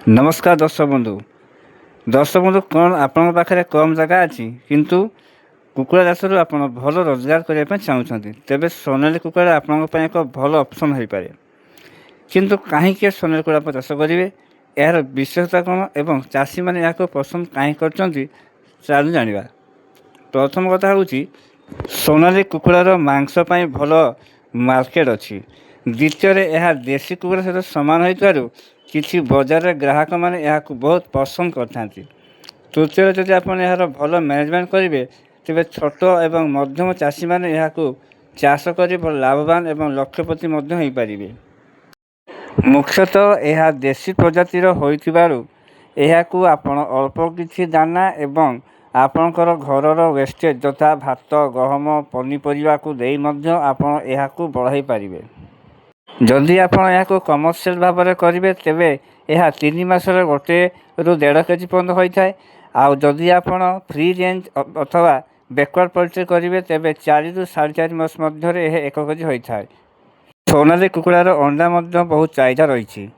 नमस्कार दर्शक बंधु कौन आपण पाखे कम जगह अच्छी किंतु कुकुड़ा चाष आप भल रोजगार करने चाहते तेरे सोनाली कुकुड़ा आपण एक भल ऑप्शन हो पाए किंतु कहीं सोनाली कुकुड़ा चाष करेंगे यार विशेषता कौन एवं चाषी मैंने यहाँ पसंद कहीं कर चलू जाना। प्रथम कथा हूँ सोनाली कुकुड़ार मांस भल मार्केट अच्छी। द्वितीय यह देशी कुकुड़ा सहित सामान हो किसी बजार ग्राहक मैंने यहाँ बहुत पसंद करते। तृतीय जदि आप यार भल मैनेजमेंट करेंगे तेज छोट एवं मध्यम चाषी मैंने यहाँ चाष कर लाभवान एवं लक्षपति हो पारे। मुख्यतः यह देशी प्रजातिर होइथिबारु यहाकू आपण अल्प किछि दाना एवं आपणकर घरर वेस्टेज तथा भात गहम पनीपरिया को देई मध्य आपण यहाकू बढ़ाई पारिबे। जदि आपण यहाकू कमर्शियल भाव में करेंगे तेबे यह 3 मासर 1 ରୁ 1.5 केजी पर्यंत होता है। आउ जदि आपण फ्री रेंज अथवा बैकवर्ड पोल्ट्री करेंगे तेबे 4 ରୁ 4.5 मास मध्य 1 केजी होता है। सोनाली कुकुड़ार अंडा बहुत चाहिदा रही।